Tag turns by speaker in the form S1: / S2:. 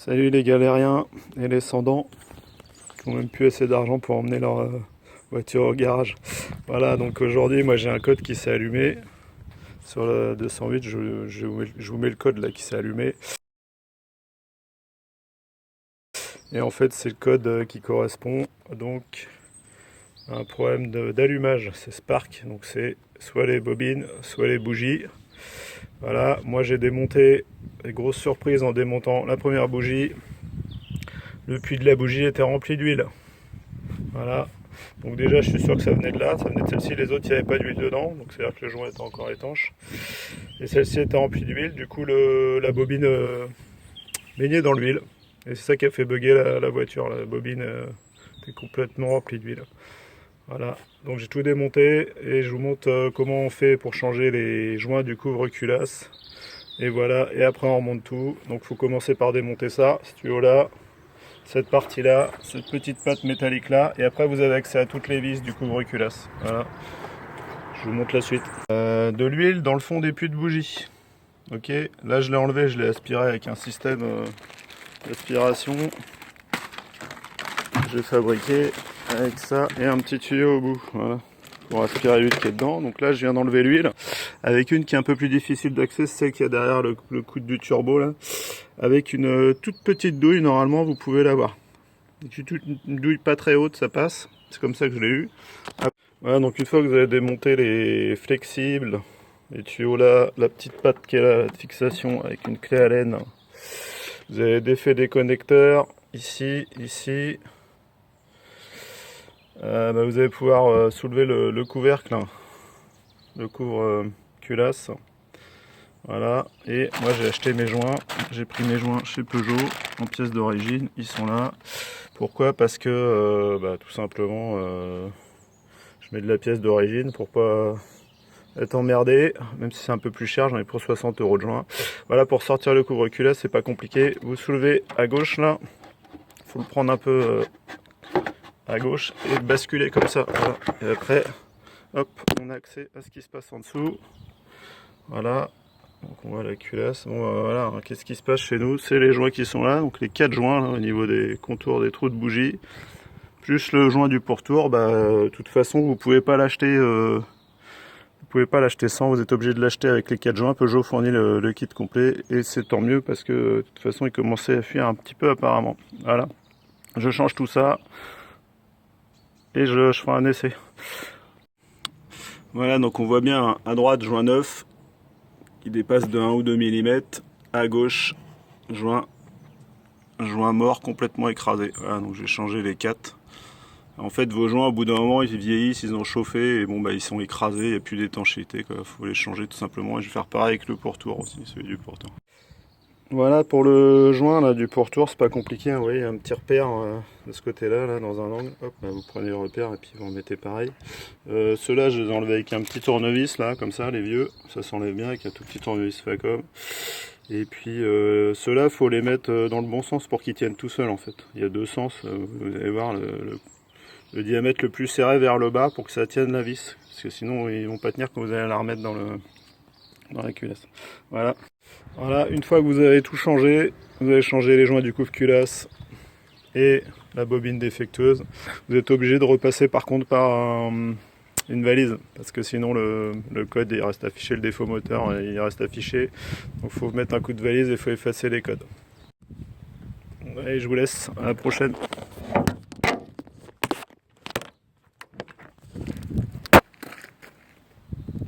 S1: Salut les galériens et les sans-dents qui n'ont même plus assez d'argent pour emmener leur voiture au garage. Voilà, donc aujourd'hui moi j'ai un code qui s'est allumé sur la 208, je vous mets le code là qui s'est allumé. Et en fait c'est le code qui correspond donc à un problème d'allumage, c'est Spark, donc c'est soit les bobines, soit les bougies. Voilà, moi j'ai démonté, les grosses surprises en démontant la première bougie. Le puits de la bougie était rempli d'huile. Voilà. Donc déjà je suis sûr que ça venait de là, ça venait de celle-ci, les autres il n'y avait pas d'huile dedans, donc c'est à dire que le joint était encore étanche. Et celle-ci était remplie d'huile, du coup la bobine baignait dans l'huile. Et c'est ça qui a fait bugger la voiture, la bobine était complètement remplie d'huile. Voilà, donc j'ai tout démonté et je vous montre comment on fait pour changer les joints du couvre-culasse. Et voilà, et après on remonte tout, donc il faut commencer par démonter ça, ce tuyau-là, cette partie-là, cette petite patte métallique là, et après vous avez accès à toutes les vis du couvre-culasse. Voilà, je vous montre la suite. De l'huile dans le fond des puits de bougie. Ok, là je l'ai enlevé, je l'ai aspiré avec un système d'aspiration. J'ai fabriqué avec ça et un petit tuyau au bout. Voilà, pour aspirer l'huile qui est dedans. Donc là je viens d'enlever l'huile avec une qui est un peu plus difficile d'accès, c'est celle qui est derrière le coude du turbo là. Avec une toute petite douille, normalement vous pouvez l'avoir. Une douille pas très haute, ça passe. C'est comme ça que je l'ai eu. Voilà, donc une fois que vous avez démonté les flexibles, les tuyaux là, la petite patte qui est là, la fixation avec une clé Allen, vous avez défait des connecteurs ici, ici. Vous allez pouvoir soulever le couvercle, hein, le couvre-culasse. Voilà, et moi j'ai acheté mes joints, j'ai pris mes joints chez Peugeot en pièces d'origine, ils sont là. Pourquoi? Parce que tout simplement je mets de la pièce d'origine pour pas être emmerdé, même si c'est un peu plus cher, j'en ai pour 60 € de joint. Voilà, pour sortir le couvre-culasse, c'est pas compliqué, vous soulevez à gauche là, faut le prendre un peu à gauche et basculer comme ça. Voilà. Et après, hop, on a accès à ce qui se passe en dessous. Voilà. Donc on voit la culasse. Bon voilà, hein, qu'est-ce qui se passe chez nous? C'est les joints qui sont là, donc les 4 joints là, au niveau des contours des trous de bougie, plus le joint du pourtour. De toute façon vous pouvez pas l'acheter sans, vous êtes obligé de l'acheter avec les 4 joints. Peugeot fournit le kit complet et c'est tant mieux parce que de toute façon il commençait à fuir un petit peu apparemment. Voilà, je change tout ça et je ferai un essai. Voilà, donc on voit bien à droite joint 9 qui dépasse de 1 ou 2 mm, à gauche joint mort complètement écrasé. Voilà, donc j'ai changé les 4. En fait vos joints au bout d'un moment ils vieillissent, ils ont chauffé et ils sont écrasés, il n'y a plus d'étanchéité, il faut les changer tout simplement. Et je vais faire pareil avec le pourtour aussi, celui du pourtour. Voilà pour le joint là, du pourtour, c'est pas compliqué, hein, vous voyez, un petit repère de ce côté là, dans un angle, hop, vous prenez le repère et puis vous en mettez pareil. Ceux-là je les enlève avec un petit tournevis là, comme ça, les vieux, ça s'enlève bien avec un tout petit tournevis Facom. Et puis ceux-là faut les mettre dans le bon sens pour qu'ils tiennent tout seuls en fait. Il y a deux sens, vous allez voir le diamètre le plus serré vers le bas pour que ça tienne la vis, parce que sinon ils vont pas tenir quand vous allez la remettre dans la culasse. Voilà. Voilà, une fois que vous avez tout changé, vous avez changé les joints du couvre-culasse et la bobine défectueuse, vous êtes obligé de repasser par contre par une valise, parce que sinon le code il reste affiché, le défaut moteur il reste affiché, donc il faut mettre un coup de valise et il faut effacer les codes. Allez, je vous laisse, à la prochaine.